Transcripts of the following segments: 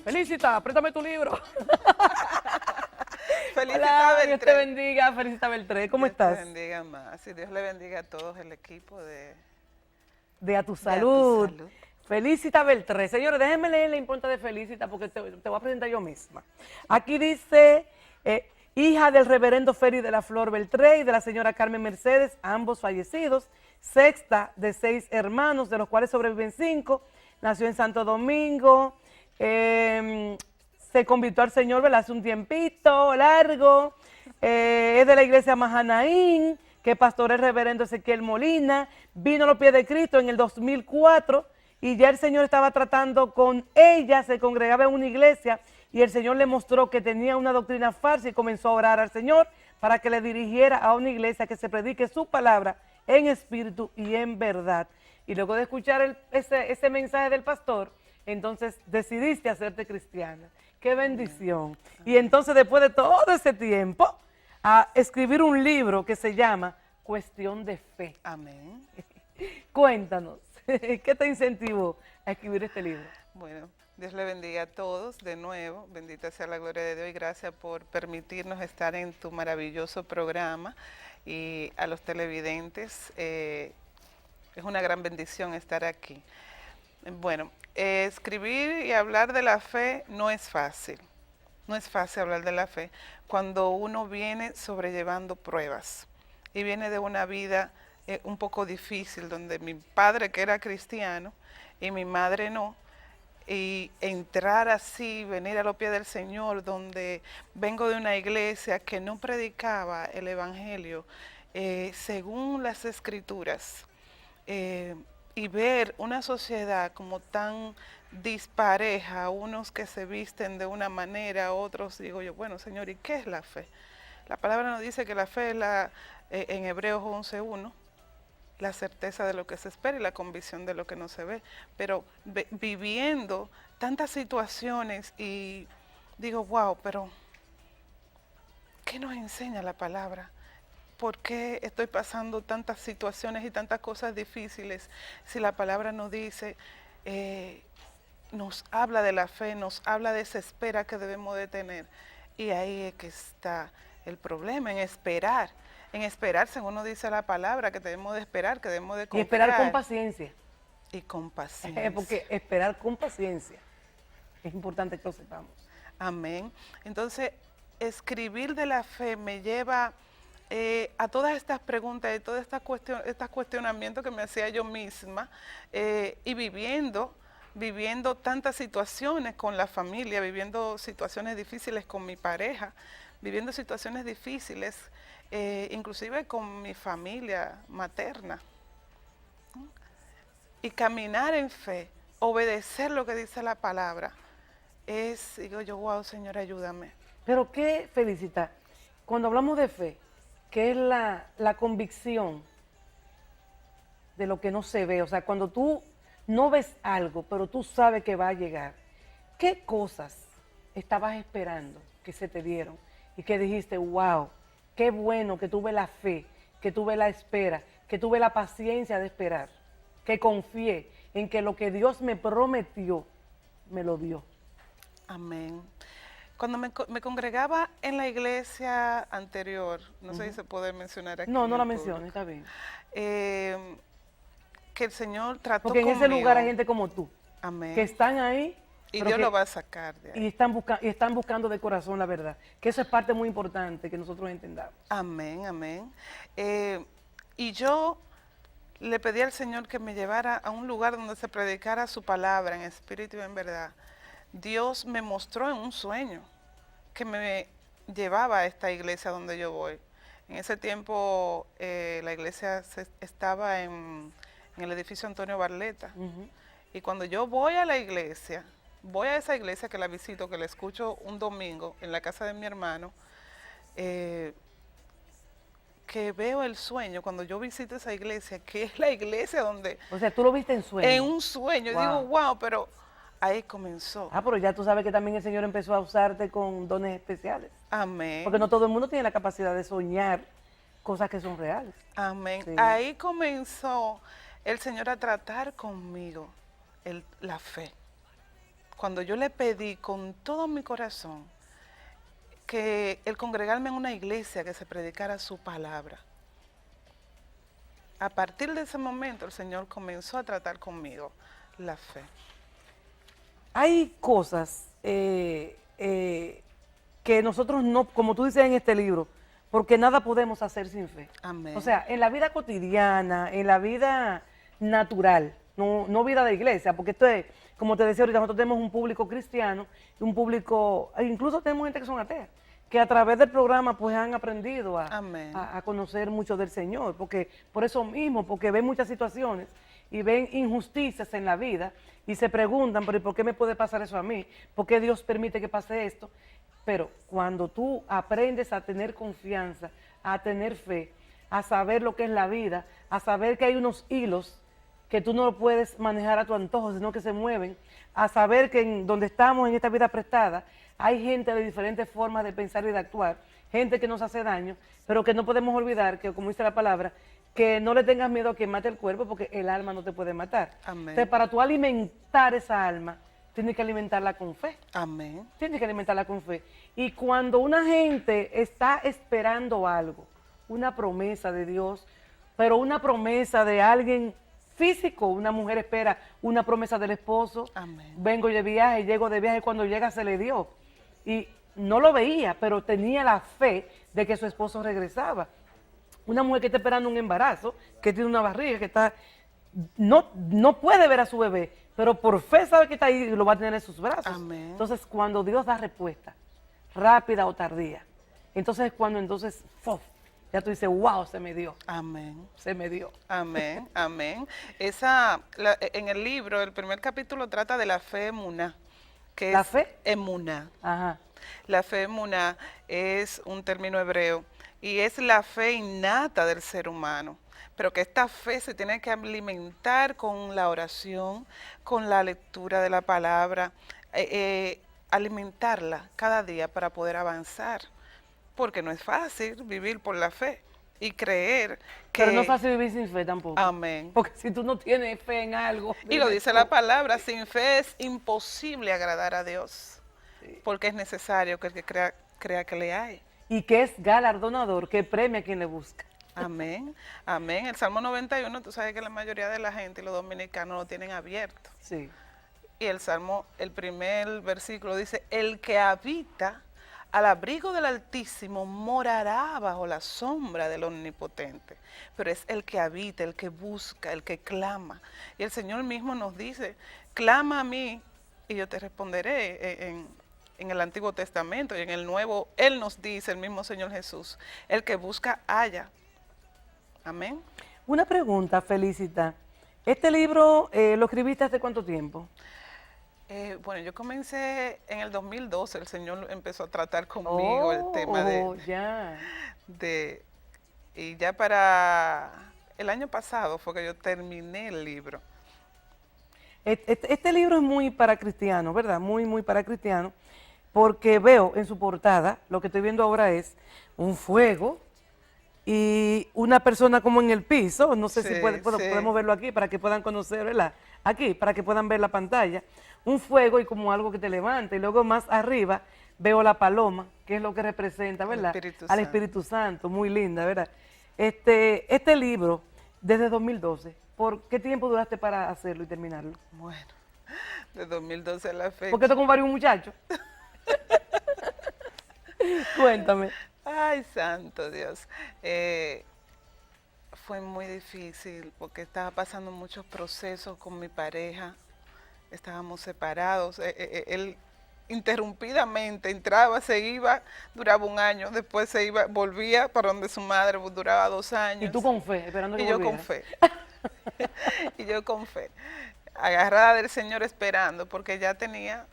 Felicita, préstame tu libro. Felicita Hola, Dios te Beltré. bendiga, Felicita Beltré. ¿Cómo Dios te estás? bendiga más. Y Dios le bendiga a todos el equipo De a tu de A Tu salud. Salud. Felicita Beltré. Señores, déjenme leer la impronta de Felicita porque te voy a presentar yo misma. Aquí dice, hija del reverendo Félix de la Flor Beltré y de la señora Carmen Mercedes, ambos fallecidos, sexta de 6 hermanos, de los cuales sobreviven 5, nació en Santo Domingo, se convirtió al Señor, ¿verdad? Hace un tiempito largo, es de la iglesia Mahanaín, que pastorea el reverendo Ezequiel Molina, vino a los pies de Cristo en el 2004 y ya el Señor estaba tratando con ella, se congregaba en una iglesia y el Señor le mostró que tenía una doctrina falsa y comenzó a orar al Señor para que le dirigiera a una iglesia que se predique su palabra en espíritu y en verdad. Y luego de escuchar ese mensaje del pastor, entonces decidiste hacerte cristiana. ¡Qué bendición! Y entonces después de todo ese tiempo, a escribir un libro que se llama Cuestión de Fe. Amén. Cuéntanos, ¿qué te incentivó a escribir este libro? Bueno, Dios le bendiga a todos de nuevo. Bendita sea la gloria de Dios y gracias por permitirnos estar en tu maravilloso programa. Y a los televidentes, es una gran bendición estar aquí. Bueno, escribir y hablar de la fe no es fácil. No es fácil hablar de la fe cuando uno viene sobrellevando pruebas y viene de una vida un poco difícil, donde mi padre, que era cristiano, y mi madre no, y entrar así, venir a los pies del Señor, donde vengo de una iglesia que no predicaba el Evangelio según las Escrituras, y ver una sociedad como tan dispareja, unos que se visten de una manera, otros, digo yo, bueno, Señor, ¿y qué es la fe? La palabra nos dice que la fe es en Hebreos 11:1, la certeza de lo que se espera y la convicción de lo que no se ve, pero viviendo tantas situaciones y digo, wow, pero ¿qué nos enseña la palabra? ¿Por qué estoy pasando tantas situaciones y tantas cosas difíciles si la palabra nos dice, nos habla de la fe, nos habla de esa espera que debemos de tener? Y ahí es que está el problema, en esperar según nos dice la palabra, que debemos de esperar, que debemos de Y esperar con confiar paciencia, y con paciencia. porque esperar con paciencia es importante que lo sepamos. Amén. Entonces, escribir de la fe me lleva a todas estas preguntas y todos estos cuestionamientos que me hacía yo misma y viviendo tantas situaciones con la familia, viviendo situaciones difíciles con mi pareja, viviendo situaciones difíciles inclusive con mi familia materna. Y caminar en fe, obedecer lo que dice la palabra, digo yo, wow, Señor, ayúdame. Pero qué Felicita, cuando hablamos de fe, que es la convicción de lo que no se ve, o sea, cuando tú no ves algo, pero tú sabes que va a llegar, ¿qué cosas estabas esperando que se te dieron y que dijiste, wow, qué bueno que tuve la fe, que tuve la espera, que tuve la paciencia de esperar, que confié en que lo que Dios me prometió, me lo dio? Amén. Cuando me congregaba en la iglesia anterior, no sé si se puede mencionar aquí No, en no la el menciones, público, está bien. Que el Señor trató Porque en ese conmigo. lugar hay gente como tú, Amén. que están ahí Y pero Dios que, lo va a sacar de ahí. y están buscando de corazón la verdad, que eso es parte muy importante que nosotros entendamos. Amén, amén. Y yo le pedí al Señor que me llevara a un lugar donde se predicara su palabra en espíritu y en verdad. Dios me mostró en un sueño que me llevaba a esta iglesia donde yo voy. En ese tiempo la iglesia estaba en el edificio Antonio Barleta. Y cuando yo voy a la iglesia, voy a esa iglesia que la visito, que la escucho un domingo en la casa de mi hermano, que veo el sueño, cuando yo visito esa iglesia, que es la iglesia donde... O sea, tú lo viste en sueño. En un sueño, Wow. digo, wow, pero ahí comenzó. Ah, pero ya tú sabes que también el Señor empezó a usarte con dones especiales. Amén. Porque no todo el mundo tiene la capacidad de soñar cosas que son reales. Amén. Sí. Ahí comenzó el Señor a tratar conmigo la fe. cuando yo le pedí con todo mi corazón que el congregarme en una iglesia que se predicara su palabra, a partir de ese momento el Señor comenzó a tratar conmigo la fe. Hay cosas que nosotros no, como tú dices en este libro, porque nada podemos hacer sin fe. Amén. O sea, en la vida cotidiana, en la vida natural, no vida de iglesia, porque esto es, como te decía ahorita, nosotros tenemos un público cristiano, un público, incluso tenemos gente que son ateas, que a través del programa pues han aprendido a conocer mucho del Señor, porque por eso mismo, porque ven muchas situaciones y ven injusticias en la vida y se preguntan, pero ¿y por qué me puede pasar eso a mí? ¿Por qué Dios permite que pase esto? Pero cuando tú aprendes a tener confianza, a tener fe, a saber lo que es la vida, a saber que hay unos hilos que tú no lo puedes manejar a tu antojo, sino que se mueven, a saber que en donde estamos en esta vida prestada, hay gente de diferentes formas de pensar y de actuar, gente que nos hace daño, pero que no podemos olvidar que, como dice la palabra, que no le tengas miedo a que mate el cuerpo porque el alma no te puede matar. Amén. Entonces, para tú alimentar esa alma, tienes que alimentarla con fe. Amén. Tienes que alimentarla con fe. Y cuando una gente está esperando algo, una promesa de Dios, pero una promesa de alguien físico, una mujer espera una promesa del esposo. Amén. Vengo de viaje, llego de viaje, cuando llega se le dio. Y no lo veía, pero tenía la fe de que su esposo regresaba. Una mujer que está esperando un embarazo, que tiene una barriga, que está, no puede ver a su bebé, pero por fe sabe que está ahí y lo va a tener en sus brazos. Amén. Entonces, cuando Dios da respuesta, rápida o tardía, entonces ¡fof! Ya tú dices, wow, se me dio. Amén. Se me dio. Amén, amén. En el libro, el primer capítulo trata de la fe emuná. ¿La fe? Emuná. Ajá. La fe emuná es un término hebreo y es la fe innata del ser humano. Pero que esta fe se tiene que alimentar con la oración, con la lectura de la palabra, alimentarla cada día para poder avanzar. Porque no es fácil vivir por la fe y creer que... Pero no es fácil vivir sin fe tampoco. Amén. Porque si tú no tienes fe en algo... Y lo dice la palabra, sin fe es imposible agradar a Dios. Sí. Porque es necesario que el que crea que le hay. Y que es galardonador, que premia a quien le busca. Amén, amén. El Salmo 91, tú sabes que la mayoría de la gente y los dominicanos lo tienen abierto. Sí. Y el primer versículo dice, el que habita al abrigo del Altísimo morará bajo la sombra del Omnipotente. Pero es el que habita, el que busca, el que clama. Y el Señor mismo nos dice, clama a mí y yo te responderé. En el Antiguo Testamento y en el Nuevo, Él nos dice, el mismo Señor Jesús, el que busca, halla. Amén. Una pregunta, Felicita. ¿Este libro lo escribiste hace cuánto tiempo? Bueno, yo comencé en el 2012, el Señor empezó a tratar conmigo el tema y ya para el año pasado fue que yo terminé el libro. Este libro es muy para cristianos, ¿verdad? Muy, muy para cristianos, porque veo en su portada, lo que estoy viendo ahora es un fuego y una persona como en el piso, no sé si podemos verlo aquí para que puedan conocer, ¿verdad? Aquí, para que puedan ver la pantalla, un fuego y como algo que te levanta, y luego más arriba veo la paloma, que es lo que representa, ¿verdad? Al Espíritu Santo, muy linda, ¿verdad? Este libro, desde 2012, ¿por qué tiempo duraste para hacerlo y terminarlo? Bueno, de 2012 a la fecha. Porque esto con varios muchachos. Cuéntame. Ay, santo Dios. Fue muy difícil porque estaba pasando muchos procesos con mi pareja. Estábamos separados. Él interrumpidamente entraba, se iba, duraba un año, después se iba, volvía para donde su madre, duraba 2 años. ¿Y tú con fe, esperando que volviera? Y yo con fe. Y yo con fe. Agarrada del Señor esperando, porque ya tenía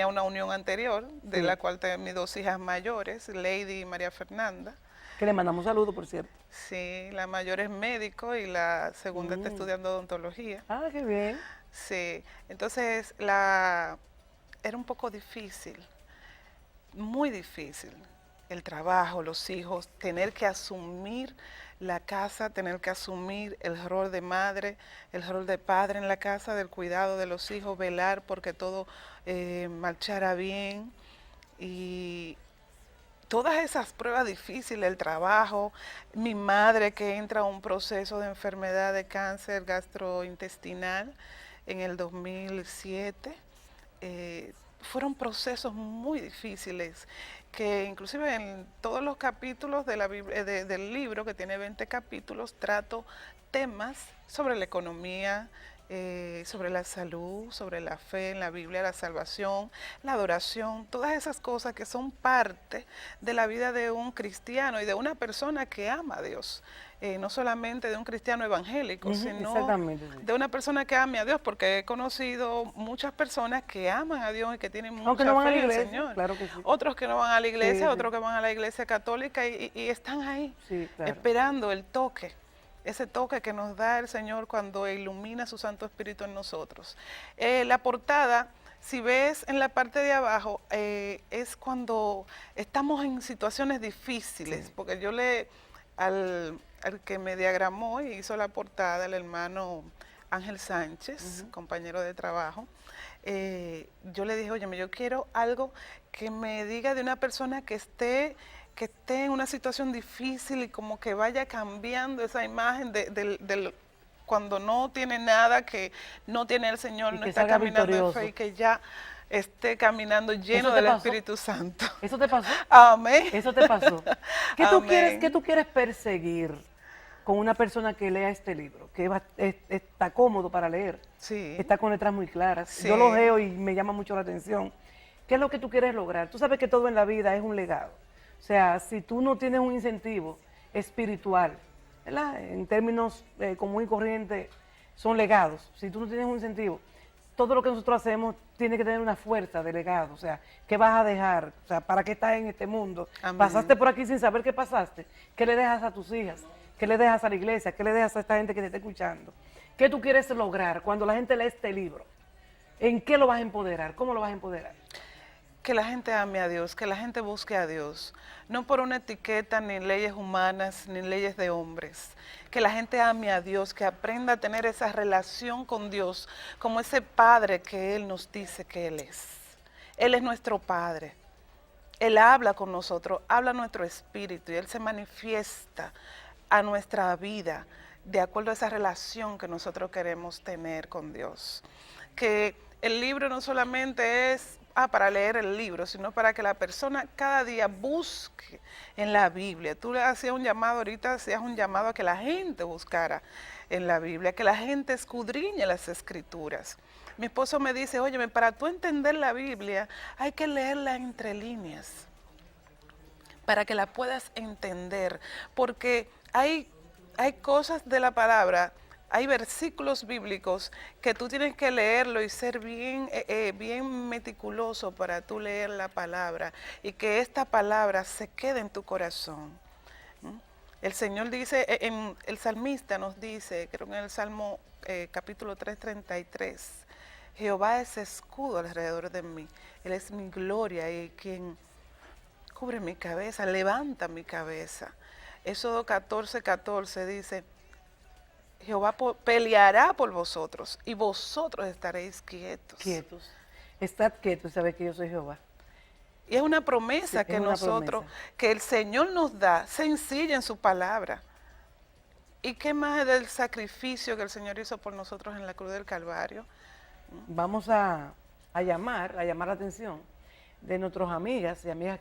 una unión anterior, de la cual tengo mis 2 hijas mayores, Lady y María Fernanda. Que le mandamos saludos, por cierto. Sí, la mayor es médico y la segunda está estudiando odontología. Ah, qué bien. Sí, entonces era un poco difícil, muy difícil, el trabajo, los hijos, tener que asumir la casa, tener que asumir el rol de madre, el rol de padre en la casa, del cuidado de los hijos, velar porque todo marchara bien. Y todas esas pruebas difíciles, el trabajo, mi madre que entra a un proceso de enfermedad de cáncer gastrointestinal en el 2007, fueron procesos muy difíciles que inclusive en todos los capítulos de la del libro, que tiene 20 capítulos, trato temas sobre la economía, sobre la salud, sobre la fe en la Biblia, la salvación, la adoración, todas esas cosas que son parte de la vida de un cristiano y de una persona que ama a Dios. No solamente de un cristiano evangélico, sino de una persona que ame a Dios, porque he conocido muchas personas que aman a Dios y que tienen mucha no van fe a la en el iglesia, Señor. claro que sí. Otros que no van a la iglesia, Sí, otros que van a la iglesia católica y están ahí, sí, claro, esperando el toque. Ese toque que nos da el Señor cuando ilumina su Santo Espíritu en nosotros. La portada, si ves en la parte de abajo, es cuando estamos en situaciones difíciles, sí, porque yo al que me diagramó y hizo la portada, el hermano Ángel Sánchez, compañero de trabajo, yo le dije, oye, yo quiero algo que me diga de una persona que esté en una situación difícil y como que vaya cambiando esa imagen del cuando no tiene nada, que no tiene el Señor, no está caminando en fe y que ya esté caminando lleno del Espíritu Santo. ¿Eso te pasó? Amén. ¿Eso te pasó? Amén. ¿Qué tú quieres perseguir con una persona que lea este libro? Que está cómodo para leer, Sí. está con letras muy claras. Sí. Yo lo leo y me llama mucho la atención. ¿Qué es lo que tú quieres lograr? Tú sabes que todo en la vida es un legado. O sea, si tú no tienes un incentivo espiritual, ¿verdad? En términos común y corriente, son legados. Si tú no tienes un incentivo, todo lo que nosotros hacemos tiene que tener una fuerza de legado. O sea, ¿qué vas a dejar? O sea, ¿para qué estás en este mundo? Amén. Pasaste por aquí sin saber qué pasaste. ¿Qué le dejas a tus hijas? ¿Qué le dejas a la iglesia? ¿Qué le dejas a esta gente que te está escuchando? ¿Qué tú quieres lograr cuando la gente lee este libro? ¿En qué lo vas a empoderar? ¿Cómo lo vas a empoderar? Que la gente ame a Dios, que la gente busque a Dios, no por una etiqueta, ni leyes humanas, ni leyes de hombres. Que la gente ame a Dios, que aprenda a tener esa relación con Dios, como ese Padre que Él nos dice que Él es. Él es nuestro Padre. Él habla con nosotros, habla a nuestro espíritu y Él se manifiesta a nuestra vida de acuerdo a esa relación que nosotros queremos tener con Dios. Que el libro no solamente es para leer el libro, sino para que la persona cada día busque en la Biblia. Tú le hacías un llamado, ahorita hacías un llamado a que la gente buscara en la Biblia, que la gente escudriñe las Escrituras. Mi esposo me dice, óyeme, para tú entender la Biblia hay que leerla entre líneas, para que la puedas entender, porque hay cosas de la palabra, hay versículos bíblicos que tú tienes que leerlo y ser bien meticuloso para tú leer la palabra y que esta palabra se quede en tu corazón. El Señor dice, el salmista nos dice, creo que en el Salmo capítulo 3:33, Jehová es escudo alrededor de mí, Él es mi gloria y quien cubre mi cabeza, levanta mi cabeza. Éxodo 14:14 dice, Jehová peleará por vosotros y vosotros estaréis quietos. Quietos. Estad quietos y sabed que yo soy Jehová. Y es una promesa Sí, que nosotros, que el Señor nos da, sencilla en su palabra. ¿Y qué más del sacrificio que el Señor hizo por nosotros en la cruz del Calvario? Vamos a llamar la atención de nuestras amigas y amigas